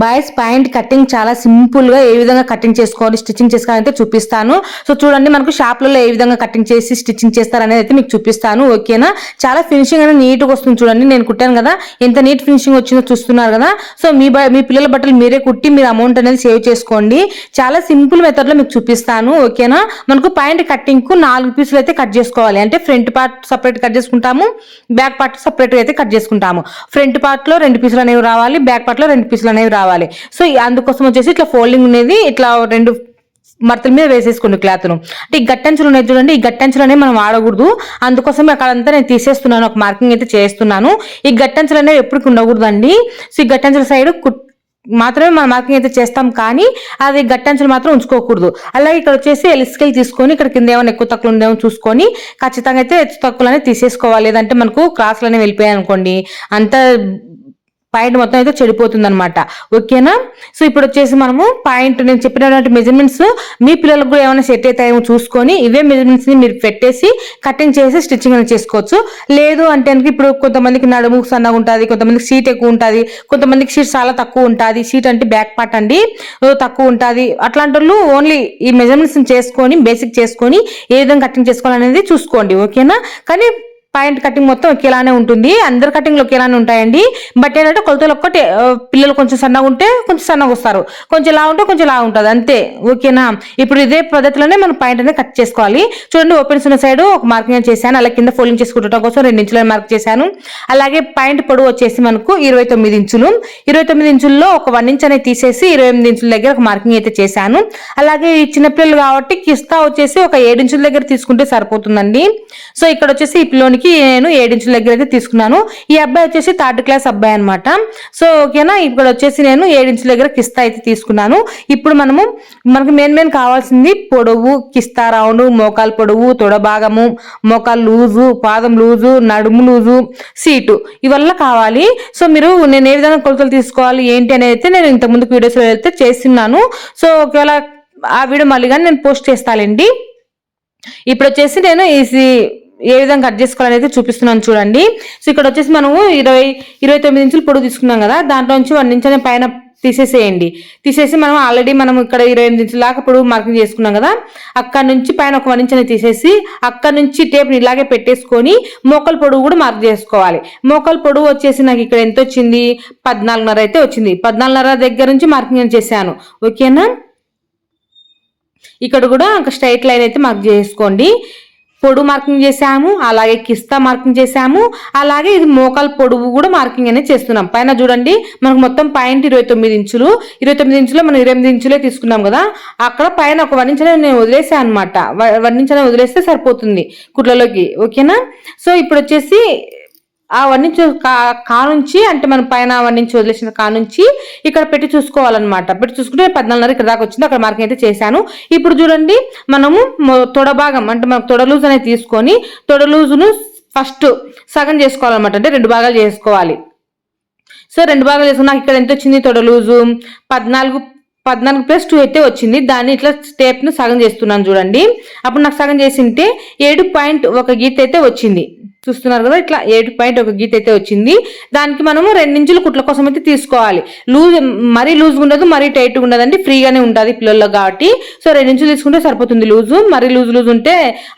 Boys point cutting చాలా simple గా ఏ విధంగా కటింగ్ చేసుకోవాలి, స్టిచ్చింగ్ చేసుకోవాలంటే చూపిస్తాను. సో చూడండి, మనకు షాప్లలో ఏ విధంగా కటింగ్ చేసి స్టిచ్చింగ్ చేస్తారనేది అయితే మీకు చూపిస్తాను. ఓకేనా? చాలా ఫినిషింగ్ అనేది నీట్ గా వస్తుంది. చూడండి, నేను కుట్టాను కదా, ఎంత నీట్ ఫినిషింగ్ వచ్చిందో చూస్తున్నారు కదా. సో మీ పిల్లల బట్టలు మీరే కుట్టి మీరు అమౌంట్ అనేది సేవ్ చేసుకోండి. చాలా సింపుల్ మెథడ్ లో మీకు చూపిస్తాను. ఓకేనా? మనకు పాయింట్ కటింగ్ కు 4 పీసులు అయితే కట్ చేసుకోవాలి. అంటే ఫ్రంట్ పార్ట్ సపరేట్ కట్ చేసుకుంటాము, బ్యాక్ పార్ట్ సపరేట్ అయితే కట్ చేసుకుంటాము. ఫ్రంట్ పార్ట్ లో 2 పీసులు అనేవి రావాలి, బ్యాక్ పార్ట్ లో 2 పీసులు అనేవి రావాలి. సో అందుకోసం వచ్చేసి ఇట్లా ఫోల్డింగ్ అనేది ఇట్లా 2 మడతల మీద వేసేసుకోండి క్లాత్ ను. అంటే ఈ గట్టంచులు ఉన్నాయి చూడండి, ఈ గట్టంచులు అనేవి మనం వాడకూడదు. అందుకోసం అక్కడంతా నేను తీసేస్తున్నాను, ఒక మార్కింగ్ అయితే చేస్తున్నాను. ఈ గట్టంచులు అనేవి ఎప్పటికి ఉండకూడదు అండి. సో ఈ గట్టంచుల సైడ్ మాత్రమే మనం మార్కింగ్ అయితే చేస్తాం, కానీ అది గట్టంచులు మాత్రం ఉంచుకోకూడదు. అలాగే ఇక్కడ వచ్చేసి ఎలిస్కేల్ తీసుకొని ఇక్కడ కింద ఏమైనా ఎక్కువ తక్కువ ఉందేమో చూసుకొని ఖచ్చితంగా అయితే హెచ్చు తక్కువలు అనేది తీసేసుకోవాలి. లేదంటే మనకు క్రాస్లు అనేవి వెళ్ళిపోయాయి అనుకోండి, అంత పాయింట్ మొత్తం అయితే చెడిపోతుంది అనమాట. ఓకేనా? సో ఇప్పుడు వచ్చేసి మనము పాయింట్ నేను చెప్పినటువంటి మెజర్మెంట్స్ మీ పిల్లలకు కూడా ఏమైనా సెట్ అవుతాయేమో చూసుకొని ఇవే మెజర్మెంట్స్ ని మీరు పెట్టేసి కటింగ్ చేసి స్టిచ్చింగ్ అనేది చేసుకోవచ్చు. లేదు అంటే ఇప్పుడు కొంతమందికి నడుము సన్నగా ఉంటుంది, కొంతమందికి సీట్ ఎక్కువ ఉంటుంది, కొంతమందికి సీట్ చాలా తక్కువ ఉంటుంది. సీట్ అంటే బ్యాక్ పార్ట్ అండి, తక్కువ ఉంటుంది. అట్లాంటి వాళ్ళు ఓన్లీ ఈ మెజర్మెంట్స్ చేసుకొని బేసిక్ చేసుకొని ఏ విధంగా కటింగ్ చేసుకోవాలనేది చూసుకోండి. ఓకేనా? కానీ పాయింట్ కటింగ్ మొత్తం ఒకేలానే ఉంటుంది, అందరి కటింగ్లు ఒకేలానే ఉంటాయండి. బట్ ఏంటంటే కొలతలు ఒక్కటే, పిల్లలు కొంచెం సన్నగా ఉంటే కొంచెం సన్నగా వస్తారు, కొంచెం లా ఉంటే కొంచెం లా ఉంటుంది, అంతే. ఓకేనా? ఇప్పుడు ఇదే పద్ధతిలోనే మనం పాయింట్ అనేది కట్ చేసుకోవాలి. చూడండి, ఓపెన్స్ ఉన్న సైడ్ ఒక మార్కింగ్ చేశాను, అలా కింద ఫోల్డింగ్ చేసుకుంటడం కోసం 2 ఇంచులను మార్క్ చేశాను. అలాగే పాయింట్ పొడవు వచ్చేసి మనకు 29 ఇంచులు. 29 ఇంచుల్లో ఒక 1 ఇంచ్ అనేది తీసేసి 28 ఇంచుల దగ్గర ఒక మార్కింగ్ అయితే చేశాను. అలాగే ఈ చిన్నపిల్లలు కాబట్టి కిస్తా వచ్చేసి ఒక 7 ఇంచుల దగ్గర తీసుకుంటే సరిపోతుందండి. సో ఇక్కడ వచ్చేసి ఈ పిల్లోనికి నేను 7 ఇంచుల దగ్గర అయితే తీసుకున్నాను. ఈ అబ్బాయి వచ్చేసి 3rd క్లాస్ అబ్బాయి అనమాట. సో ఓకేనా? ఇక్కడ వచ్చేసి నేను 7 ఇంచుల దగ్గర కిస్తా అయితే తీసుకున్నాను. ఇప్పుడు మనకు మెయిన్ కావాల్సింది పొడవు, కిస్తా రౌండ్, మోకాలు పొడవు, తొడ భాగము, మోకాలు లూజు, పాదం లూజు, నడుము లూజు, సీటు, ఇవల్ల కావాలి. సో నేను ఏ విధంగా కొలతలు తీసుకోవాలి ఏంటి అనేది అయితే నేను ఇంత ముందుకు వీడియోస్ లో అయితే చేస్తున్నాను. సో ఒకవేళ ఆ వీడియో మళ్ళీ కానీ నేను పోస్ట్ చేస్తానండి. ఇప్పుడు వచ్చేసి నేను ఏ విధంగా కట్ చేసుకోవాలనేది చూపిస్తున్నాను చూడండి. సో ఇక్కడ వచ్చేసి మనము 29 ఇంచులు పొడవు తీసుకున్నాం కదా, దాంట్లో నుంచి 1 ఇంచ్ పైన తీసేసేయండి. తీసేసి మనం ఇక్కడ 28 ఇంచుల దాకా పొడవు మార్కింగ్ చేసుకున్నాం కదా, అక్కడ నుంచి పైన ఒక 1 ఇంచ్ అనేది తీసేసి అక్కడ నుంచి టేప్ ఇలాగే పెట్టేసుకొని మోకాలు పొడవు కూడా మార్క్ చేసుకోవాలి. మోకాలు పొడవు వచ్చేసి నాకు ఇక్కడ ఎంత వచ్చింది, 14.5 అయితే వచ్చింది. 14.5 దగ్గర నుంచి మార్కింగ్ చేశాను. ఓకేనా? ఇక్కడ కూడా ఒక స్ట్రైట్ లైన్ అయితే మార్క్ చేసుకోండి. పొడుగు మార్కింగ్ చేసాము, అలాగే కిస్తా మార్కింగ్ చేసాము, అలాగే ఇది మోకాలు పొడుగు కూడా మార్కింగ్ అనేది చేస్తున్నాం. పైన చూడండి, మనకు మొత్తం పాయింట్ 29 ఇంచులు. 29 ఇంచులో మనం 28 ఇంచులే తీసుకున్నాం కదా, అక్కడ పైన ఒక 1 ఇంచ్ నేను వదిలేసాను అనమాట. 1 ఇంచ్ వదిలేస్తే సరిపోతుంది కుట్లలోకి. ఓకేనా? సో ఇప్పుడు వచ్చేసి ఆ 1 ఇంచ్ నుంచి అంటే మనం పైన 1 ఇంచ్ వదిలేసిన నుంచి ఇక్కడ పెట్టి చూసుకోవాలన్నమాట. పెట్టి చూసుకుంటే 14.5 ఇక్కడ దాకా వచ్చింది, అక్కడ మార్కింగ్ అయితే చేశాను. ఇప్పుడు చూడండి, మనము తొడ భాగం అంటే మనకు తొడ లూజ్ అనేది తీసుకొని తొడ లూజును ఫస్ట్ సగం చేసుకోవాలన్నమాట. అంటే 2 భాగాలు చేసుకోవాలి. సో 2 భాగాలు చేసుకుని నాకు ఇక్కడ ఎంత వచ్చింది, తొడ లూజు 14+2 అయితే వచ్చింది. దాన్ని ఇట్లా స్టేప్ ను సగం చేస్తున్నాను చూడండి. అప్పుడు నాకు సగం చేసింటే 7.1 గీత అయితే వచ్చింది. చూస్తున్నారు కదా, ఇట్లా 7.1 గీత అయితే వచ్చింది. దానికి మనము 2 ఇంచుల కుట్ల కోసం అయితే తీసుకోవాలి. మరీ లూజ్ ఉండదు, మరీ టైట్ ఉండదండి, ఫ్రీగానే ఉంటుంది పిల్లల్లో కాబట్టి. సో 2 ఇంచులు తీసుకుంటే సరిపోతుంది లూజు. మరీ లూజ్ ఉంటే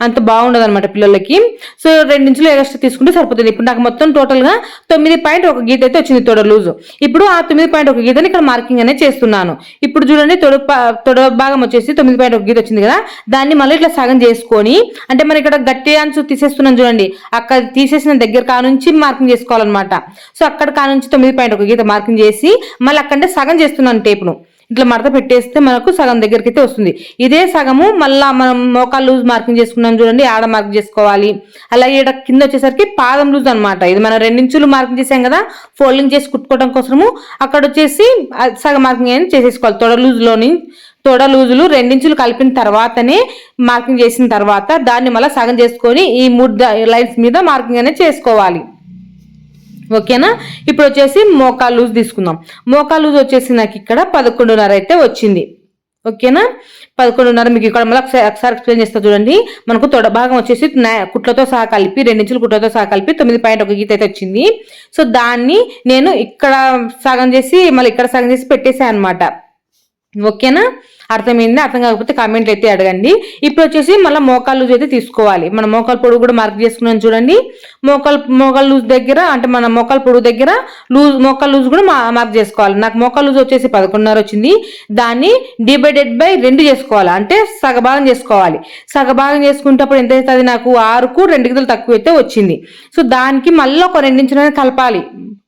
అంత బాగుండదు అనమాట పిల్లలకి. సో 2 ఇంచులు ఎక్స్ట్రా తీసుకుంటే సరిపోతుంది. ఇప్పుడు నాకు మొత్తం టోటల్ గా 9.1 గీత అయితే వచ్చింది తొడ లూజు. ఇప్పుడు ఆ 9.1 గీతని ఇక్కడ మార్కింగ్ అనేది చేస్తున్నాను. ఇప్పుడు చూడండి, తొడ భాగం వచ్చేసి 9.1 గీత వచ్చింది కదా, దాన్ని మళ్ళీ ఇట్లా సగం చేసుకొని, అంటే మరి ఇక్కడ గట్టి అంచు తీసేస్తున్నాను చూడండి, అక్కడ తీసేసిన దగ్గర కానుంచి మార్కింగ్ చేసుకోవాలన్నమాట. సో అక్కడ కానుంచి 9.1 గీత మార్కింగ్ చేసి మళ్ళీ అక్కడే సగం చేస్తున్నాను. టేప్ను ఇట్లా మడత పెట్టేస్తే మనకు సగం దగ్గరికి అయితే వస్తుంది. ఇదే సగము మళ్ళా మనం మోకాలు లూజ్ మార్కింగ్ చేసుకున్నాం చూడండి, ఆడ మార్క్ చేసుకోవాలి. అలాగే ఇక్కడ కింద వచ్చేసరికి పాదం లూజ్ అనమాట. ఇది మనం 2 ఇంచులు మార్కింగ్ చేసాం కదా, ఫోల్డింగ్ చేసి కుట్టుకోవడం కోసము అక్కడ వచ్చేసి సగం మార్కింగ్ అనేది చేసేసుకోవాలి. తొడ లూజులు 2 ఇంచులు కలిపిన తర్వాతనే మార్కింగ్ చేసిన తర్వాత దాన్ని మళ్ళీ సగం చేసుకొని ఈ 3 లైన్స్ మీద మార్కింగ్ అనేది చేసుకోవాలి. ఓకేనా? ఇప్పుడు వచ్చేసి మోకాలు లూజ్ తీసుకుందాం. మోకాలు లూజ్ వచ్చేసి నాకు ఇక్కడ 11.5 అయితే వచ్చింది. ఓకేనా 11.5 మీకు ఇక్కడ మళ్ళీ ఒకసారి ఎక్స్ప్లెయిన్ చేస్తా చూడండి. మనకు తొడ భాగం వచ్చేసి కుట్లతో సహా కలిపి 2 ఇంచులు కుట్లతో సహా కలిపి 9.1 గీత అయితే వచ్చింది. సో దాన్ని నేను ఇక్కడ సగం చేసి మళ్ళీ ఇక్కడ సగం చేసి పెట్టేసాను అనమాట. ఓకేనా, అర్థమైంది? అర్థం కాకపోతే కామెంట్లు అయితే అడగండి. ఇప్పుడు వచ్చేసి మళ్ళీ మోకాలు లూజ్ అయితే తీసుకోవాలి. మన మోకాలు పొడుగు కూడా మార్క్ చేసుకున్నాను చూడండి. మోకాలు లూజ్ దగ్గర అంటే మన మోకాలు పొడుగు దగ్గర మోకాలు లూజ్ కూడా మార్క్ చేసుకోవాలి. నాకు మోకాలు లూజ్ వచ్చేసి 11.5 వచ్చింది. దాన్ని డివైడెడ్ బై 2 చేసుకోవాలి, అంటే సగభాగం చేసుకోవాలి. సగభాగం చేసుకునేటప్పుడు ఎంత అవుతుంది, నాకు 6కు 2 గీతలు తక్కువ అయితే వచ్చింది. సో దానికి మళ్ళీ ఒక 2 ఇంచులు కలపాలి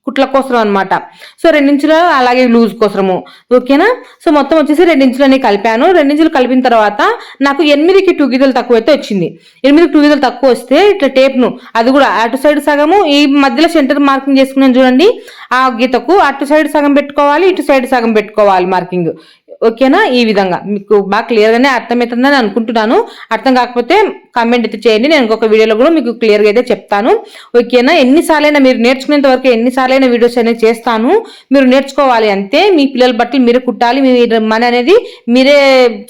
కుట్ల కోసం అనమాట. సో 2 ఇంచులు అలాగే లూజ్ కోసము. ఓకేనా, సో మొత్తం వచ్చేసి 2 ఇంచులని కలిపాను. 2 ఇంచులు కలిపిన తర్వాత నాకు 8కి 2 గీతలు తక్కువ అయితే వచ్చింది. 8కి 2 గీతలు తక్కువ వస్తే ఇట్లా టేప్ను అది కూడా అటు సైడ్ సగము ఈ మధ్యలో సెంటర్ మార్కింగ్ చేసుకున్నాను చూడండి. ఆ గీతకు అటు సైడ్ సగం పెట్టుకోవాలి, ఇటు సైడ్ సగం పెట్టుకోవాలి మార్కింగ్. ఓకేనా, ఈ విధంగా మీకు బాగా క్లియర్గానే అర్థమవుతుందని అనుకుంటున్నాను. అర్థం కాకపోతే కామెంట్ అయితే చేయండి, నేను ఇంకొక వీడియోలో కూడా మీకు క్లియర్గా అయితే చెప్తాను. ఓకేనా, ఎన్నిసార్లైనా మీరు నేర్చుకునేంత వరకు ఎన్నిసార్లైనా వీడియోస్ అనేది చేస్తాను. మీరు నేర్చుకోవాలి అంతే. మీ పిల్లల బట్టలు మీరే కుట్టాలి, మీ మనీ అనేది మీరే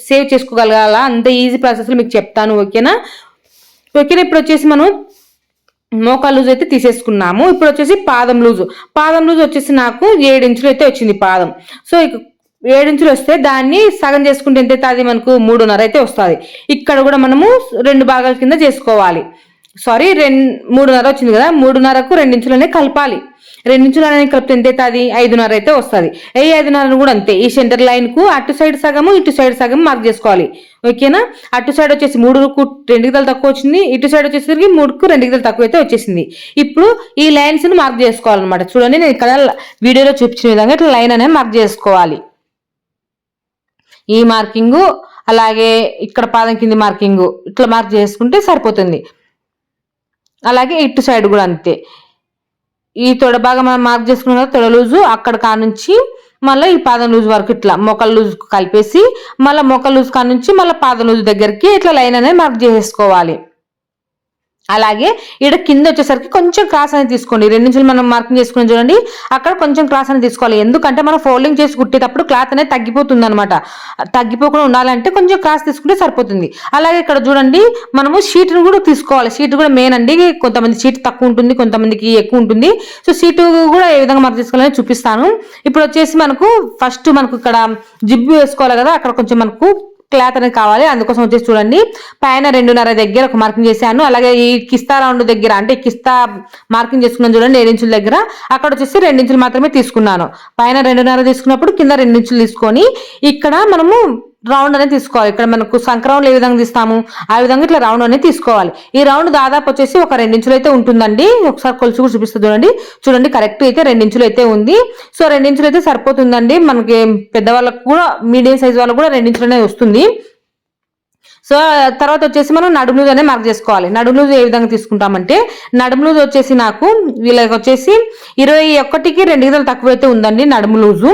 సేవ్ చేసుకోగలగాల, అంత ఈజీ ప్రాసెస్లో మీకు చెప్తాను. ఓకేనా, ఇప్పుడు వచ్చేసి మనం మోకాలు లూజ్ అయితే తీసేసుకున్నాము. ఇప్పుడు వచ్చేసి పాదం లూజ్ వచ్చేసి నాకు 7 ఇంచులు అయితే వచ్చింది పాదం. సో 7 ఇంచులు వస్తే దాన్ని సగం చేసుకుంటే ఎంత అయితే అది మనకు 3.5 అయితే వస్తుంది. ఇక్కడ కూడా మనము 2 భాగాల కింద చేసుకోవాలి. సారీ 3.5 వచ్చింది కదా, 3.5కు 2 ఇంచులనే కలపాలి. 2 ఇంచులు అనేది కలిపితే ఎంత అయితే అది 5.5 అయితే వస్తుంది. ఈ 5.5 కూడా అంతే. ఈ సెంటర్ లైన్ కు అటు సైడ్ సగము ఇటు సైడ్ సగం మార్క్ చేసుకోవాలి. ఓకేనా, అటు సైడ్ వచ్చేసి 3కు 2 గీతలు తక్కువ వచ్చింది, ఇటు సైడ్ వచ్చేసరికి 3కు 2 గీతలు తక్కువ అయితే వచ్చేసింది. ఇప్పుడు ఈ లైన్స్ ని మార్క్ చేసుకోవాలన్నమాట. చూడండి, నేను ఇక్కడ వీడియోలో చూపించిన విధంగా ఇట్లా లైన్ అనేది మార్క్ చేసుకోవాలి. ఈ మార్కింగ్ అలాగే ఇక్కడ పాదం కింది మార్కింగ్ ఇట్లా మార్క్ చేసుకుంటే సరిపోతుంది. అలాగే ఇటు సైడ్ కూడా అంతే. ఈ తొడ భాగం మనం మార్క్ చేసుకున్న తొడ లూజు అక్కడ కానుంచి మళ్ళీ ఈ పాదం లూజ్ వరకు ఇట్లా మోకాలు లూజ్ కలిపేసి మళ్ళీ మోకాలు లూజ్ కానుంచి మళ్ళీ పాదం లూజ్ దగ్గరికి ఇట్లా లైన్ అనేది మార్క్ చేసుకోవాలి. అలాగే ఇక్కడ కింద వచ్చేసరికి కొంచెం క్రాస్ అనేది తీసుకోండి. 2 ఇంచులు మనం మార్కింగ్ చేసుకుని చూడండి, అక్కడ కొంచెం క్రాస్ అనేది తీసుకోవాలి. ఎందుకంటే మనం ఫోల్డింగ్ చేసి కుట్టేటప్పుడు క్లాత్ అనేది తగ్గిపోతుంది అనమాట. తగ్గిపోకుండా ఉండాలంటే కొంచెం క్రాస్ తీసుకుంటే సరిపోతుంది. అలాగే ఇక్కడ చూడండి, మనము షీట్ను కూడా తీసుకోవాలి. షీట్ కూడా మెయిన్ అండి. కొంతమంది షీట్ తక్కువ ఉంటుంది, కొంతమందికి ఎక్కువ ఉంటుంది. సో షీట్ కూడా ఏ విధంగా మార్క్ చేసుకోవాలని చూపిస్తాను. ఇప్పుడు వచ్చేసి మనకు ఫస్ట్ మనకు ఇక్కడ జిబ్బు వేసుకోవాలి కదా, అక్కడ కొంచెం మనకు క్లాత్ అనేది కావాలి. అందుకోసం వచ్చేసి చూడండి, పైన 2.5 దగ్గర ఒక మార్కింగ్ చేశాను. అలాగే ఈ కిస్తా రౌండ్ దగ్గర అంటే కిస్తా మార్కింగ్ చేసుకున్నాను చూడండి 7 ఇంచుల దగ్గర, అక్కడ వచ్చేసి 2 ఇంచులు మాత్రమే తీసుకున్నాను. పైన 2.5 తీసుకున్నప్పుడు కింద 2 ఇంచులు తీసుకొని ఇక్కడ మనము రౌండ్ అనేది తీసుకోవాలి. ఇక్కడ మనకు సంక్రౌండ్లు ఏ విధంగా తీస్తాము ఆ విధంగా ఇట్లా రౌండ్ అనేది తీసుకోవాలి. ఈ రౌండ్ దాదాపు వచ్చేసి ఒక 2 ఇంచులు అయితే ఉంటుందండి. ఒకసారి కొలుసు కూడా చూపిస్తుంది చూడండి కరెక్ట్ అయితే 2 ఇంచులు అయితే ఉంది. సో 2 ఇంచులు అయితే సరిపోతుందండి. మనకి పెద్దవాళ్ళకు కూడా మీడియం సైజ్ వాళ్ళకు కూడా 2 ఇంచులు అనేది వస్తుంది. సో తర్వాత వచ్చేసి మనం నడుము లూజ్ అనేది మార్క్ చేసుకోవాలి. నడుము లూజ్ ఏ విధంగా తీసుకుంటామంటే, నడుము లూజ్ వచ్చేసి నాకు వీళ్ళకి వచ్చేసి 21కి 2 గీతలు తక్కువ అయితే ఉందండి నడుము లూజు.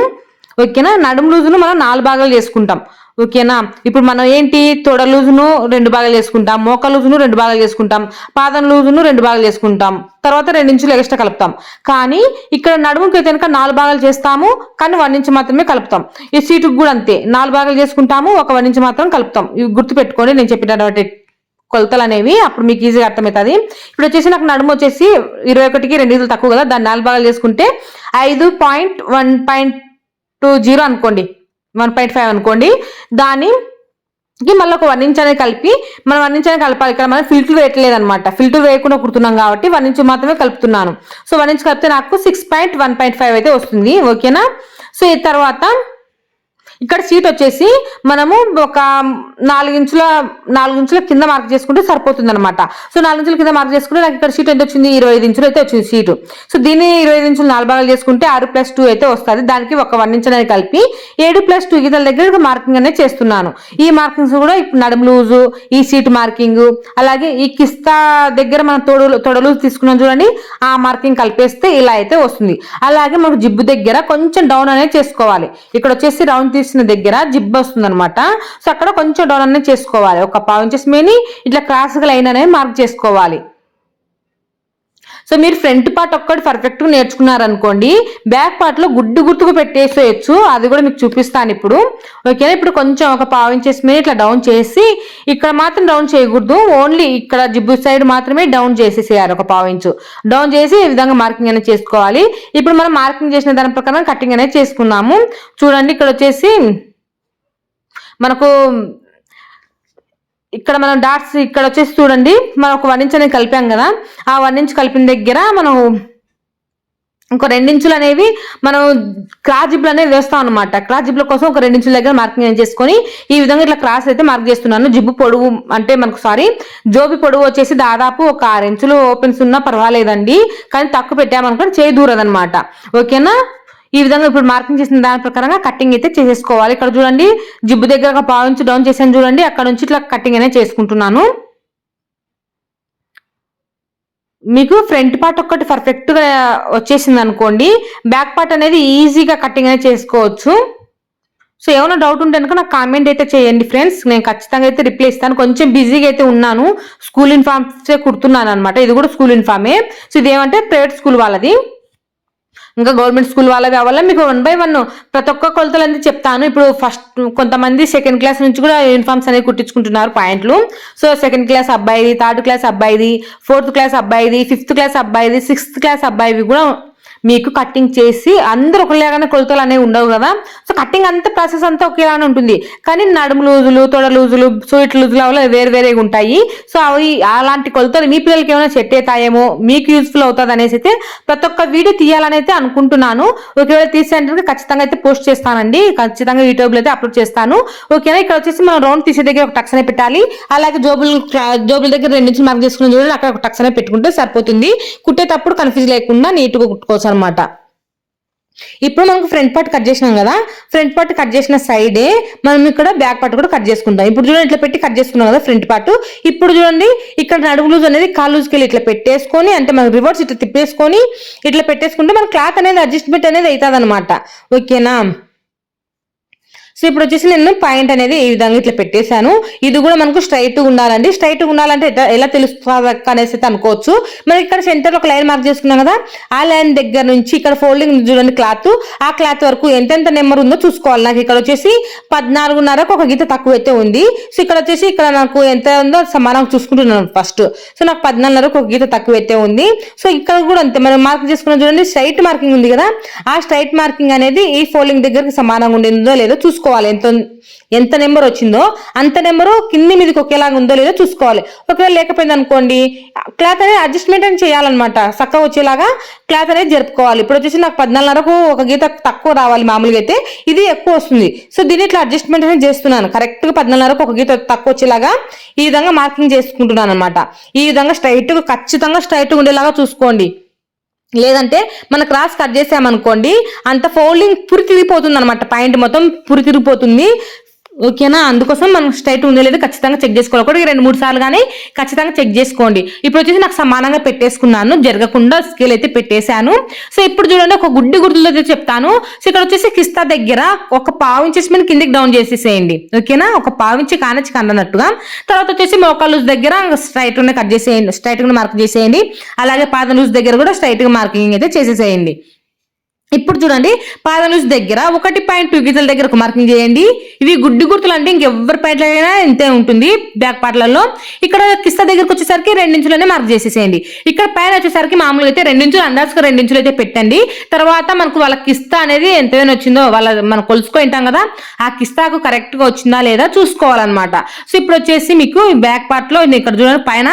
ఓకేనా, నడుము లూజును మనం 4 భాగాలు చేసుకుంటాం. ఓకేనా, ఇప్పుడు మనం ఏంటి తొడ లూజును 2 భాగాలు చేసుకుంటాం, మోక లూజును 2 భాగాలు చేసుకుంటాం, పాదం లూజును 2 భాగాలు చేసుకుంటాం, తర్వాత 2 ఇంచులు ఎక్స్ట్రా కలుపుతాం. కానీ ఇక్కడ నడుముకి అయితే కనుక 4 భాగాలు చేస్తాము, కానీ 1 ఇంచు మాత్రమే కలుపుతాం. ఈ సీటుకు కూడా అంతే 4 భాగాలు చేసుకుంటాము, ఒక 1 ఇంచు మాత్రం కలుపుతాం. ఇవి గుర్తుపెట్టుకోండి నేను చెప్పినటువంటి కొలతలు అనేవి, అప్పుడు మీకు ఈజీగా అర్థమవుతుంది. ఇప్పుడు వచ్చేసి నాకు నడుము వచ్చేసి 21కి 2 గీతలు తక్కువ కదా, దాన్ని 4 భాగాలు చేసుకుంటే 5.1.20 అనుకోండి, 1.5 అనుకోండి. దానికి మళ్ళీ ఒక 1 ఇంచ్ అనేది కలిపి మనం 1 ఇంచ్ అనేది కలపాలి. ఇక్కడ మనం ఫిల్టర్ వేయట్లేదు అనమాట, ఫిల్టర్ వేయకుండా కుడుతున్నాం కాబట్టి 1 ఇంచ్ మాత్రమే కలుపుతున్నాను. సో 1 ఇంచ్ కలిపితే నాకు 6.1.5 అయితే వస్తుంది. ఓకేనా, సో ఈ తర్వాత ఇక్కడ సీట్ వచ్చేసి మనము ఒక 4 ఇంచుల కింద మార్క్ చేసుకుంటే సరిపోతుంది అనమాట. సో 4 ఇంచుల కింద మార్క్ చేసుకుంటే నాకు ఇక్కడ సీట్ ఎంత వచ్చింది, 25 ఇంచులు అయితే వచ్చింది సీటు. సో దీన్ని 25 ఇంచులు 4 భాగాలు చేసుకుంటే 6+2 అయితే వస్తుంది. దానికి ఒక 1 ఇంచ్ అనేది కలిపి 7+2 గీతల దగ్గర మార్కింగ్ అనేది చేస్తున్నాను. ఈ మార్కింగ్స్ కూడా నడుము లూజు, ఈ సీట్ మార్కింగ్, అలాగే ఈ కిస్తా దగ్గర మనం తొడ లూజు తీసుకున్నాం చూడండి, ఆ మార్కింగ్ కలిపేస్తే ఇలా అయితే వస్తుంది. అలాగే మనకు జిబ్బు దగ్గర కొంచెం డౌన్ అనేది చేసుకోవాలి. ఇక్కడ వచ్చేసి రౌండ్ తీసిన దగ్గర జిబ్బు వస్తుంది అనమాట. సో అక్కడ కొంచెం డౌన్ అనేది చేసుకోవాలి. ఒక 1/4 ఇంచెస్ మేని ఇట్లా క్రాస్ గా లైన్ అనేది మార్క్ చేసుకోవాలి. సో మీరు ఫ్రంట్ పార్ట్ ఒక్కటి పర్ఫెక్ట్ గా నేర్చుకున్నారనుకోండి, బ్యాక్ పార్ట్ లో గుర్తుగా పెట్టేసేయచ్చు. అది కూడా మీకు చూపిస్తాను ఇప్పుడు. ఓకేనా, ఇప్పుడు కొంచెం ఒక పావు ఇంచెస్ మీద ఇట్లా డౌన్ చేసి, ఇక్కడ మాత్రం డౌన్ చేయకూడదు, ఓన్లీ ఇక్కడ జిబ్బు సైడ్ మాత్రమే డౌన్ చేసేసేయాలి. ఒక పావు ఇంచు డౌన్ చేసి ఈ విధంగా మార్కింగ్ అనేది చేసుకోవాలి. ఇప్పుడు మనం మార్కింగ్ చేసిన దాని ప్రకారం కటింగ్ అనేది చేసుకున్నాము. చూడండి, ఇక్కడ వచ్చేసి మనకు ఇక్కడ మనం డాట్స్ ఇక్కడ వచ్చేసి చూడండి, మనం ఒక 1 ఇంచ్ అనేది కలిపాం కదా, ఆ 1 ఇంచ్ కలిపిన దగ్గర మనం ఇంకో 2 ఇంచులు అనేవి మనం క్రాస్ జిబ్లు అనేది వేస్తాం అనమాట. క్రాస్ జిబ్ల కోసం ఒక 2 ఇంచుల దగ్గర మార్కింగ్ చేసుకొని ఈ విధంగా ఇట్లా క్రాస్ అయితే మార్క్ చేస్తున్నాను. జిబ్బు పొడవు అంటే మనకు జోబి పొడవు వచ్చేసి దాదాపు ఒక 6 ఇంచులు ఓపెన్స్ ఉన్నా పర్వాలేదండి, కానీ తక్కువ పెట్టామనుకోండి చేయి దూరదనమాట. ఓకేనా, ఈ విధంగా ఇప్పుడు మార్కింగ్ చేసిన దాని ప్రకారంగా కటింగ్ అయితే చేసేసుకోవాలి. ఇక్కడ చూడండి, జిబ్బు దగ్గర ఒక పావు ఇంచు డౌన్ చేశాను చూడండి, అక్కడ నుంచి ఇట్లా కటింగ్ అనేది చేసుకుంటున్నాను. మీకు ఫ్రంట్ పార్ట్ ఒక్కటి పర్ఫెక్ట్ గా వచ్చేసింది అనుకోండి, బ్యాక్ పార్ట్ అనేది ఈజీగా కటింగ్ అనేది చేసుకోవచ్చు. సో ఏమైనా డౌట్ ఉంటే కనుక నాకు కామెంట్ అయితే చేయండి ఫ్రెండ్స్, నేను ఖచ్చితంగా అయితే రిప్లై ఇస్తాను. కొంచెం బిజీగా అయితే ఉన్నాను, స్కూల్ యూనిఫామ్స్ కుడుతున్నాను అనమాట. ఇది కూడా స్కూల్ యూనిఫామే. సో ఇదేమంటే ప్రైవేట్ స్కూల్ వాళ్ళది, ఇంకా గవర్నమెంట్ స్కూల్ వాళ్ళవి వల్ల మీకు 1 by 1 ప్రతి ఒక్క కొలతలు అనేది చెప్తాను. ఇప్పుడు ఫస్ట్ కొంతమంది 2nd క్లాస్ నుంచి కూడా యూనిఫామ్స్ అనేది కుట్టించుకుంటున్నారు పాయింట్లు. సో 2nd క్లాస్ అబ్బాయిది, 3rd క్లాస్ అబ్బాయిది, 4th క్లాస్ అబ్బాయిది, 5th క్లాస్ అబ్బాయిది, 6th క్లాస్ అబ్బాయివి కూడా మీకు కటింగ్ చేసి, అందరూ ఒకలాగానే కొలతలు అనేవి ఉండవు కదా. సో కటింగ్ అంతా ప్రాసెస్ అంతా ఒకేలానే ఉంటుంది, కానీ నడుము లూజులు, తొడ లూజులు, సూట్ లూజులు అవి వేరువేరేగా ఉంటాయి. సో అవి అలాంటి కొలతలు మీ పిల్లలకి ఏమైనా సెట్ అవుతాయేమో, మీకు యూస్ఫుల్ అవుతుంది అనేసి అయితే ప్రతి ఒక్క వీడియో తీయాలని అయితే అనుకుంటున్నాను. ఒకవేళ తీసేందుకు ఖచ్చితంగా అయితే పోస్ట్ చేస్తానండి, ఖచ్చితంగా యూట్యూబ్ లో అయితే అప్లోడ్ చేస్తాను. ఓకేనా, ఇక్కడ వచ్చేసి మనం రౌండ్ తీసే దగ్గర ఒక టక్స్ అనేది పెట్టాలి. అలాగే జోబుల దగ్గర 2 ఇంచులు మార్క్ చేసుకుని చూడండి, అక్కడ ఒక టక్స్ అనేది పెట్టుకుంటే సరిపోతుంది. కుట్టేటప్పుడు కన్ఫ్యూజ్ లేకుండా నీట్గా కుట్టుకోవచ్చు అనమాట. ఇప్పుడు మనకు ఫ్రంట్ పార్ట్ కట్ చేసినాం కదా, ఫ్రంట్ పార్ట్ కట్ చేసిన సైడే మనం ఇక్కడ బ్యాక్ పార్ట్ కూడా కట్ చేసుకుంటాం. ఇప్పుడు చూడండి, ఇట్లా పెట్టి కట్ చేసుకున్నాం కదా ఫ్రంట్ పార్ట్. ఇప్పుడు చూడండి, ఇక్కడ నడుము లూజ్ అనేది కాలు లూజ్కి వెళ్ళి ఇట్లా పెట్టేసుకొని, అంటే మనం రివర్స్ ఇట్లా తిప్పేసుకొని ఇట్లా పెట్టేసుకుంటే మన క్లాత్ అనేది అడ్జస్ట్మెంట్ అనేది అవుతుంది అనమాట. ఓకేనా, సో ఇప్పుడు వచ్చేసి నేను పాయింట్ అనేది ఈ విధంగా ఇట్లా పెట్టేశాను. ఇది కూడా మనకు స్ట్రైట్ ఉండాలండి. స్ట్రైట్ ఉండాలంటే ఎలా తెలుస్తుంది అనేసి అయితే అనుకోవచ్చు. మనం ఇక్కడ సెంటర్ ఒక లైన్ మార్క్ చేసుకున్నాం కదా, ఆ లైన్ దగ్గర నుంచి ఇక్కడ ఫోల్డింగ్ చూడండి క్లాత్, ఆ క్లాత్ వరకు ఎంతెంత నెంబర్ ఉందో చూసుకోవాలి. నాకు ఇక్కడ వచ్చేసి 14.5కు ఒక గీత తక్కువ అయితే ఉంది. సో ఇక్కడ వచ్చేసి ఇక్కడ నాకు ఎంత ఉందో సమానం చూసుకుంటున్నాను ఫస్ట్. సో నాకు 14.5కు ఒక గీత తక్కువ అయితే ఉంది. సో ఇక్కడ కూడా అంతే, మనం మార్క్ చేసుకున్నాం చూడండి, స్ట్రైట్ మార్కింగ్ ఉంది కదా, ఆ స్ట్రైట్ మార్కింగ్ అనేది ఈ ఫోల్డింగ్ దగ్గరకు సమానంగా ఉండిందో లేదో చూసుకోవాలి. ఎంత నెంబర్ వచ్చిందో అంత నెంబరు కింది మీదకి ఒకేలాగా ఉందో లేదో చూసుకోవాలి. ఒకవేళ లేకపోయింది అనుకోండి, క్లాత్ అనేది అడ్జస్ట్మెంట్ అని చేయాలన్నమాట, చక్కగా వచ్చేలాగా క్లాత్ అనేది జరుపుకోవాలి. ఇప్పుడు వచ్చేసి నాకు 14.5కు ఒక గీత తక్కువ రావాలి, మామూలుగా అయితే ఇది ఎక్కువ వస్తుంది. సో దీన్ని ఇట్లా అడ్జస్ట్మెంట్ అనేది చేస్తున్నాను, కరెక్ట్ గా 14.5కు ఒక గీత తక్కువ వచ్చేలాగా ఈ విధంగా మార్కింగ్ చేసుకుంటున్నాను అనమాట. ఈ విధంగా ఖచ్చితంగా స్ట్రైట్ ఉండేలాగా చూసుకోండి. లేదంటే మన క్రాస్ కట్ చేసామనుకోండి, అంత ఫోల్డింగ్ పురి తిరిగిపోతుంది అనమాట, పాయింట్ మొత్తం పురి తిరిగిపోతుంది. ఓకేనా, అందుకోసం మనం స్ట్రైట్ ఉందో లేదో ఖచ్చితంగా చెక్ చేసుకోవాలి. ఒకటి 2-3 సార్లు కానీ ఖచ్చితంగా చెక్ చేసుకోండి. ఇప్పుడు వచ్చేసి నాకు సమానంగా పెట్టేసుకున్నాను, జరగకుండా స్కేల్ అయితే పెట్టేశాను. సో ఇప్పుడు చూడండి, ఒక గుర్తులు అయితే చెప్తాను. సో ఇక్కడ వచ్చేసి కిస్తా దగ్గర ఒక పావు ఇంచెస్ మీద కిందికి డౌన్ చేసేసేయండి. ఓకేనా, ఒక పావు ఇంచి కానొచ్చి కందన్నట్టుగా. తర్వాత వచ్చేసి మోకాలు లూజ్ దగ్గర స్ట్రైట్ గా కట్ చేసేయండి, స్ట్రైట్ గా మార్క్ చేసేయండి. అలాగే పాదం లూజ్ దగ్గర కూడా స్ట్రైట్ గా మార్కింగ్ అయితే చేసేసేయండి. ఇప్పుడు చూడండి, పాదం లూజ్ దగ్గర 1.2 గీతల దగ్గర ఒక మార్కింగ్ చేయండి. ఇవి గుర్తులు అంటే ఇంకెవ్వరి పాయింట్లు అయినా ఇంతే ఉంటుంది బ్యాక్ పార్ట్లలో. ఇక్కడ కిస్తా దగ్గరకు వచ్చేసరికి 2 ఇంచులనే మార్క్ చేసేసేయండి. ఇక్కడ పైన వచ్చేసరికి మామూలుగా అయితే 2 ఇంచులు, అందాజుగా 2 ఇంచులు అయితే పెట్టండి. తర్వాత మనకు వాళ్ళ కిస్తా అనేది ఎంతైనా వచ్చిందో మనం కొలుసుకుంటాం కదా, ఆ కిస్తాకు కరెక్ట్ గా వచ్చిందా లేదా చూసుకోవాలన్నమాట. సో ఇప్పుడు వచ్చేసి మీకు బ్యాక్ పార్ట్ లో ఇక్కడ చూడండి, పైన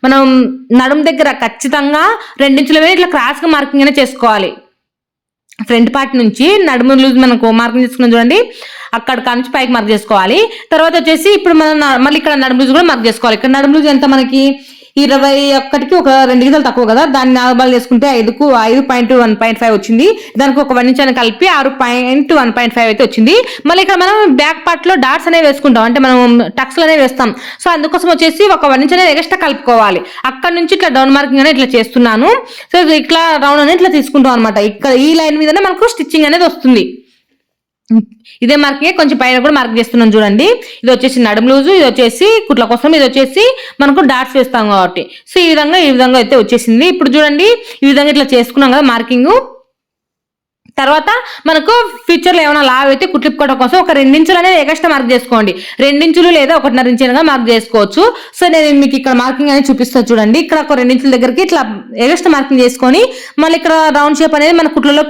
మనం నడుము దగ్గర ఖచ్చితంగా 2 ఇంచుల మీద ఇట్లా క్రాస్ గా మార్కింగ్ అనేది చేసుకోవాలి. ఫ్రంట్ పార్ట్ నుంచి నడుము లూజ్ మనకు మార్కింగ్ చేసుకున్నాం చూడండి, అక్కడ నుంచి పైకి మార్క్ చేసుకోవాలి. తర్వాత వచ్చేసి ఇప్పుడు మనం మళ్ళీ ఇక్కడ నడుము లూజ్ కూడా మార్క్ చేసుకోవాలి. ఇక్కడ నడుము లూజ్ ఎంత మనకి 21కి ఒక 2 గీతలు తక్కువ కదా, దాన్ని 4 బాల్ చేసుకుంటే 5.1.5 వచ్చింది. దానికి ఒక 1 ఇంచ్ అని కలిపి 6.1.5 అయితే వచ్చింది. మళ్ళీ ఇక్కడ మనం బ్యాక్ పార్ట్ లో డాట్స్ అనేవి వేసుకుంటాం, అంటే మనం టక్స్లు అనేవి వేస్తాం. సో అందుకోసం వచ్చేసి ఒక 1 ఇంచ్ అనేది ఎక్స్ట్రా కలుపుకోవాలి. అక్కడ నుంచి ఇట్లా డౌన్ మార్కింగ్ అనేది ఇట్లా చేస్తున్నాను. సో ఇట్లా రౌండ్ అనేది ఇట్లా తీసుకుంటాం అనమాట. ఇక్కడ ఈ లైన్ మీదనే మనకు స్టిచ్చింగ్ అనేది వస్తుంది. ఇదే మార్కింగ్ కొంచెం పైన కూడా మార్క్ చేస్తున్నాను చూడండి. ఇది వచ్చేసి నడుము లూజు, ఇది వచ్చేసి కుట్ల కోసం, ఇది వచ్చేసి మనకు డాట్స్ వేస్తాం కాబట్టి. సో ఈ విధంగా అయితే వచ్చేసింది. ఇప్పుడు చూడండి ఈ విధంగా ఇట్లా చేసుకున్నాం కదా మార్కింగ్. తర్వాత మనకు ఫ్యూచర్ లో ఏమైనా లావ్ అయితే కుట్లిప్పుకోవడం కోసం ఒక 2 ఇంచులు అనేది ఎక్స్ట్రా మార్క్ చేసుకోండి. 2 ఇంచులు లేదా 1.5 ఇంచులుగా మార్క్ చేసుకోవచ్చు. సో నేను మీకు ఇక్కడ మార్కింగ్ అనేది చూపిస్తాను చూడండి. ఇక్కడ ఒక 2 ఇంచుల దగ్గరికి ఇట్లా ఎక్స్ట్రా మార్కింగ్ చేసుకొని మళ్ళీ ఇక్కడ రౌండ్ షేప్ అనేది మన కుట్లలో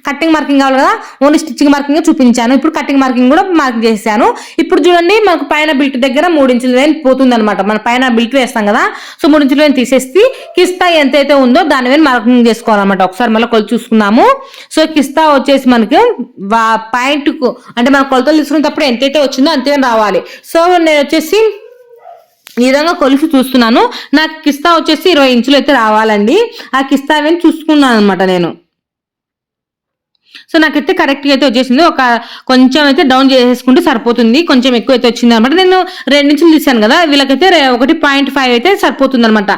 కట్టింగ్ మార్కింగ్ కావాలి కదా, ఓన్లీ స్టిచ్చింగ్ మార్కింగ్ చూపించాను. ఇప్పుడు కట్టింగ్ మార్కింగ్ కూడా మార్క్ చేశాను. ఇప్పుడు చూడండి మనకు పైన బిల్ట్ దగ్గర 3 ఇంచుల లైన్ పోతుంది అనమాట. మన పైన బిల్ట్ వేస్తాం కదా, సో 3 ఇంచుల లైన్ తీసేసి కిస్తా ఎంతైతే ఉందో దాని మీద మార్కింగ్ చేసుకోవాలన్నమాట. ఒకసారి మళ్ళీ కొలు చూసుకుందాము. సో కిస్తా వచ్చేసి మనకి పాయింట్ కు అంటే మన కొలతలు తీసుకునేటప్పుడు ఎంతైతే వచ్చిందో అంతే రావాలి. సో నేను వచ్చేసి ఈ విధంగా కొలిసి చూస్తున్నాను. నాకు కిస్తా వచ్చేసి 20 ఇంచులు అయితే రావాలండి. ఆ కిస్తా ఏమైనా చూసుకున్నాను అనమాట నేను. సో నాకైతే కరెక్ట్గా అయితే వచ్చేసింది. ఒక కొంచెం అయితే డౌన్ చేసేసుకుంటే సరిపోతుంది. కొంచెం ఎక్కువ అయితే వచ్చింది అనమాట. నేను 2 ఇంచులు తీసాను కదా, వీళ్ళకైతే 1.5 అయితే సరిపోతుంది అనమాట.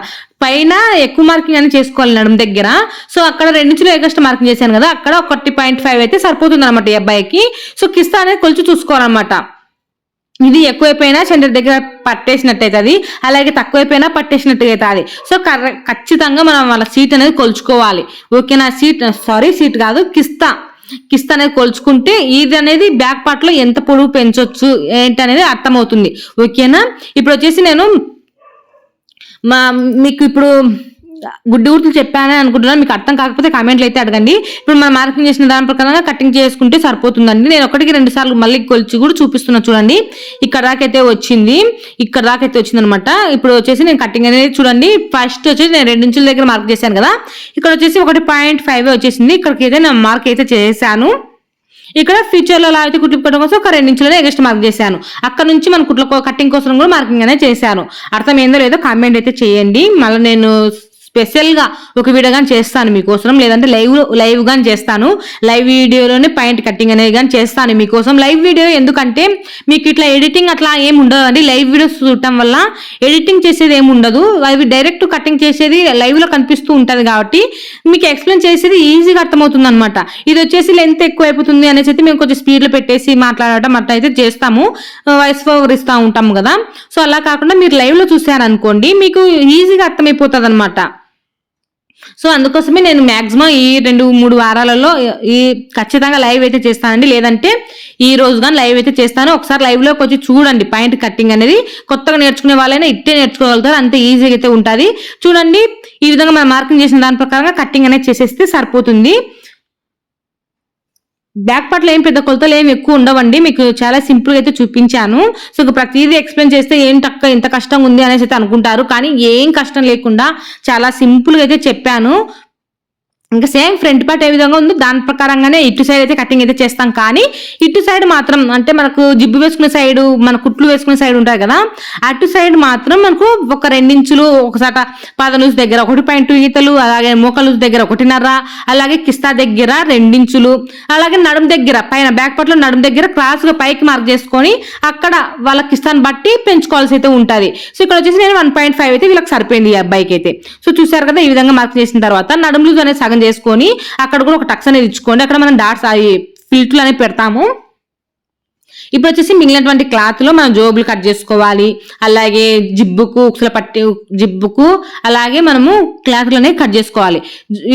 పైన ఎక్కువ మార్కింగ్ అని చేసుకోవాలి నడుము దగ్గర. సో అక్కడ 2 ఇంచులు ఎక్స్ట్రా మార్కింగ్ చేశాను కదా, అక్కడ 1.5 అయితే సరిపోతుంది అనమాట ఈ అబ్బాయికి. సో కిస్తా అనేది కొలిచి చూసుకోవాలన్నమాట. ఇది ఎక్కువైపోయినా సెంటర్ దగ్గర పట్టేసినట్టు అవుతుంది, అలాగే తక్కువైపోయినా పట్టేసినట్టు అవుతుంది. సో ఖచ్చితంగా మనం వాళ్ళ సీట్ అనేది కొలుచుకోవాలి. ఓకేనా? సీట్ కాదు, కిస్తా అనేది కొలుచుకుంటే ఇది అనేది బ్యాక్ పార్ట్ లో ఎంత పొడవు పెంచొచ్చు ఏంటి అనేది అర్థమవుతుంది. ఓకేనా? ఇప్పుడు వచ్చేసి నేను మీకు ఇప్పుడు గుడ్డి గుర్తులు చెప్పానని అనుకుంటున్నాను. మీకు అర్థం కాకపోతే కామెంట్లు అయితే అడగండి. ఇప్పుడు మనం మార్కింగ్ చేసిన దాని ప్రకారంగా కటింగ్ చేసుకుంటే సరిపోతుందండి. నేను 1కి 2 సార్లు మళ్ళీ కొలిచి కూడా చూపిస్తున్నా చూడండి. ఇక్కడ దాకైతే వచ్చింది అనమాట. ఇప్పుడు వచ్చేసి నేను కటింగ్ అనేది చూడండి. ఫస్ట్ వచ్చేసి నేను 2 ఇంచుల దగ్గర మార్క్ చేశాను కదా, ఇక్కడ వచ్చేసి 1.5 వచ్చేసింది. ఇక్కడికి అయితే నేను మార్క్ అయితే చేశాను. ఇక్కడ ఫ్యూచర్ లో అలా అయితే కుట్లిప్పుకోవడం కోసం ఒక 2 ఇంచులనే ఎక్స్ట్రా మార్క్ చేశాను. అక్కడ నుంచి మన కుట్ల కటింగ్ కోసం కూడా మార్కింగ్ అనేది చేశాను. అర్థమైందో లేదో కామెంట్ అయితే చేయండి. మళ్ళీ నేను స్పెషల్ గా ఒక వీడియో గాని చేస్తాను మీకోసం, లేదంటే లైవ్ గాని చేస్తాను. లైవ్ వీడియోలోనే పాయింట్ కట్టింగ్ అనేది కానీ చేస్తాను మీకోసం. లైవ్ వీడియో ఎందుకంటే మీకు ఇట్లా ఎడిటింగ్ అట్లా ఏమి ఉండదు అండి. లైవ్ వీడియోస్ చూడటం వల్ల ఎడిటింగ్ చేసేది ఏమి ఉండదు, అవి డైరెక్ట్ కటింగ్ చేసేది లైవ్ లో కనిపిస్తూ ఉంటది కాబట్టి మీకు ఎక్స్ప్లెయిన్ చేసేది ఈజీగా అర్థమవుతుంది అనమాట. ఇది వచ్చేసి లెంత్ ఎక్కువ అయిపోతుంది అనేసి అయితే మేము కొంచెం స్పీడ్ లో పెట్టేసి మాట్లాడటం అట్లా అయితే చేస్తాము, వాయిస్ ఓవర్ ఇస్తూ ఉంటాము కదా. సో అలా కాకుండా మీరు లైవ్ లో చూసారనుకోండి మీకు ఈజీగా అర్థమైపోతుంది అనమాట. సో అందుకోసమే నేను మాక్సిమం ఈ 2-3 వారాలలో ఖచ్చితంగా లైవ్ అయితే చేస్తానండి, లేదంటే ఈ రోజు కానీ లైవ్ అయితే చేస్తాను. ఒకసారి లైవ్ లోకి వచ్చి చూడండి. పాయింట్ కట్టింగ్ అనేది కొత్తగా నేర్చుకునే వాళ్ళైనా ఇట్టే నేర్చుకోగలుగుతారు, అంతే ఈజీగా అయితే ఉంటుంది. చూడండి ఈ విధంగా మనం మార్కింగ్ చేసిన దాని ప్రకారంగా కట్టింగ్ అనేది చేసేస్తే సరిపోతుంది. బ్యాక్ పార్ట్ లో ఏం పెద్ద కొలతలు ఏమి ఎక్కువ ఉండవండి, మీకు చాలా సింపుల్ గా అయితే చూపించాను. సో ప్రతిదీ ఎక్స్ప్లెయిన్ చేస్తే ఏం తక్కువ ఇంత కష్టంగా ఉంది అనేసి అయితే అనుకుంటారు, కానీ ఏం కష్టం లేకుండా చాలా సింపుల్ గా అయితే చెప్పాను. ఇంకా సేమ్ ఫ్రంట్ పార్ట్ ఏ విధంగా ఉందో దాని ప్రకారంగానే ఇటు సైడ్ అయితే కటింగ్ అయితే చేస్తాం. కానీ ఇటు సైడ్ మాత్రం అంటే మనకు జిబ్బు వేసుకునే సైడ్, మన కుట్లు వేసుకునే సైడ్ ఉంటాయి కదా, అటు సైడ్ మాత్రం మనకు ఒక 2 ఇంచులు, ఒకసాట పాద లూజ్ దగ్గర 1.2 గీతలు, అలాగే మోక లూజ్ దగ్గర 1.5, అలాగే కిస్తా దగ్గర 2 ఇంచులు, అలాగే నడుము దగ్గర పైన బ్యాక్ పార్ట్ లో నడుము దగ్గర క్రాస్ గా పైకి మార్క్ చేసుకొని అక్కడ వాళ్ళ కిస్తాన్ని బట్టి పెంచుకోవాల్సి అయితే ఉంటుంది. సో ఇక్కడ వచ్చేసి నేను 1.5 అయితే వీళ్ళకి సరిపోయింది ఈ అబ్బాయికి అయితే. సో చూసారు కదా, ఈ విధంగా మార్క్ చేసిన తర్వాత నడుము లూజ్ అనేది సగం చేసుకొని అక్కడ కూడా ఒక టక్స్ అనేది ఇచ్చుకోండి. అక్కడ మనం డాట్స్ ఫిల్ట్లు అనేది పెడతాము. ఇప్పుడు వచ్చేసి మిగిలినటువంటి క్లాత్ లో మనం జోబులు కట్ చేసుకోవాలి, అలాగే జిబ్బుకు ఉక్సుల పట్టి జిబ్బుకు అలాగే మనము క్లాత్లు అనేవి కట్ చేసుకోవాలి.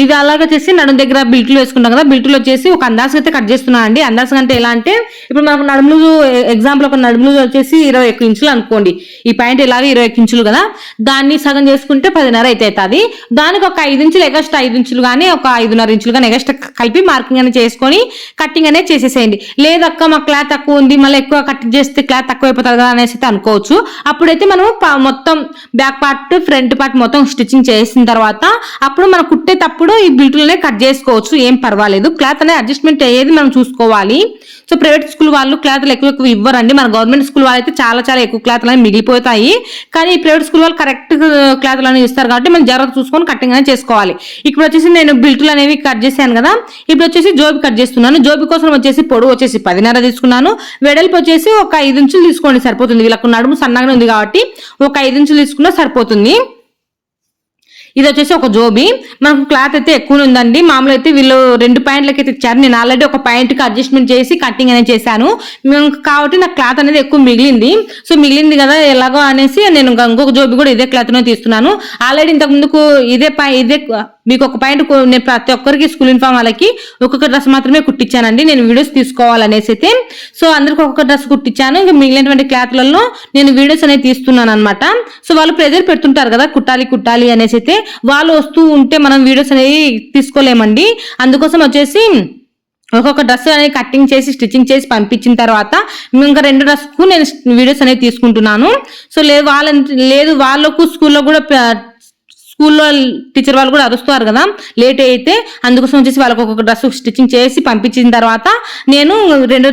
ఇది అలాగే చేసి నడుము దగ్గర బిల్ట్లు వేసుకుంటాం కదా, బిల్ట్లు వచ్చేసి ఒక అందాజుగా అయితే కట్ చేస్తున్నాను అండి. అందాజుగా అంటే ఎలా అంటే ఇప్పుడు మనకు నడుములు ఎగ్జాంపుల్ ఒక నడుములు వచ్చేసి 21 ఇంచులు అనుకోండి, ఈ పాయింట్ ఇలాగే 21 ఇంచులు కదా, దాన్ని సగం చేసుకుంటే 10.5 అయితే అవుతుంది. దానికి ఒక 5 ఇంచులు ఎగస్ట్రా 5 ఇంచులు కానీ ఒక 5.5 ఇంచులు కానీ ఎగస్ట్రా కలిపి మార్కింగ్ అనేది చేసుకొని కట్టింగ్ అనేది చేసేసేయండి. లేదక్క మా క్లాత్ తక్కువ ఉంది, మళ్ళీ ఎక్కువ కట్ చేస్తే క్లాత్ తక్కువ అయిపోతుంది కదా అనేసి అనుకోవచ్చు. అప్పుడైతే మనం మొత్తం బ్యాక్ పార్ట్ ఫ్రంట్ పార్ట్ మొత్తం స్టిచ్చింగ్ చేసిన తర్వాత అప్పుడు మనం కుట్టేటప్పుడు ఈ బిల్టులనే కట్ చేసుకోవచ్చు, ఏం పర్వాలేదు. క్లాత్ అనేది అడ్జస్ట్మెంట్ అయ్యేది మనం చూసుకోవాలి. సో ప్రైవేట్ స్కూల్ వాళ్ళు క్లాత్లు ఎక్కువ ఇవ్వరండి, మన గవర్నమెంట్ స్కూల్ వాళ్ళు అయితే చాలా ఎక్కువ క్లాత్లు అనేవి మిగిలిపోతాయి. కానీ ఈ ప్రైవేట్ స్కూల్ వాళ్ళు కరెక్ట్ క్లాత్లు అనేవి ఇస్తారు కాబట్టి మనం జాగ్రత్త చూసుకొని కటింగ్ అనేది చేసుకోవాలి. ఇప్పుడు వచ్చేసి నేను బిల్టులు అనేవి కట్ చేశాను కదా, ఇప్పుడు వచ్చేసి జోబి కట్ చేస్తున్నాను. జోబి కోసం వచ్చేసి పొడవు వచ్చేసి 10.5 తీసుకున్నాను, వెడల్పు వచ్చేసి ఒక 5 ఇంచులు తీసుకోండి సరిపోతుంది. వీళ్ళకు నడుము సన్నగానే ఉంది కాబట్టి ఒక 5 ఇంచులు తీసుకున్నా సరిపోతుంది. ఇది వచ్చేసి ఒక జోబీ. మనకు క్లాత్ అయితే ఎక్కువ ఉందండి. మామూలు అయితే వీళ్ళు 2 పాయింట్లకి అయితే ఇచ్చారు. నేను ఆల్రెడీ ఒక పాయింట్ కి అడ్జస్ట్మెంట్ చేసి కటింగ్ అనేది చేశాను కాబట్టి నాకు క్లాత్ అనేది ఎక్కువ మిగిలింది. సో మిగిలింది కదా ఎలాగో అనేసి నేను ఇంకొక జోబీ కూడా ఇదే క్లాత్ నే తీస్తున్నాను. ఆల్రెడీ ఇంతకు ముందుకు ఇదే మీకు ఒక పాయింట్ నేను ప్రతి ఒక్కరికి స్కూల్ యూనిఫామ్ వాళ్ళకి ఒక్కొక్క డ్రెస్ మాత్రమే కుట్టించానండి. నేను వీడియోస్ తీసుకోవాలనేసి అయితే సో అందరికి ఒక్కొక్క డ్రెస్ కుట్టించాను. ఇంకా మిగిలినటువంటి క్లాత్లలో నేను వీడియోస్ అనేది తీస్తున్నాను అనమాట. సో వాళ్ళు ప్రెజర్ పెడుతుంటారు కదా కుట్టాలి అనేసి అయితే వాళ్ళు వస్తూ ఉంటే మనం వీడియోస్ అనేది తీసుకోలేమండి. అందుకోసం వచ్చేసి ఒక్కొక్క డ్రెస్ అనేది కటింగ్ చేసి స్టిచ్చింగ్ చేసి పంపించిన తర్వాత ఇంకా 2 డ్రెస్కు నేను వీడియోస్ అనేది తీసుకుంటున్నాను. సో లేదు వాళ్ళకు స్కూల్లో కూడా స్కూల్లో టీచర్ వాళ్ళు కూడా అరుస్తారు కదా లేట్ అయితే, అందుకోసం వచ్చేసి వాళ్ళకి ఒక్కొక్క డ్రెస్ స్టిచ్చింగ్ చేసి పంపించిన తర్వాత నేను 2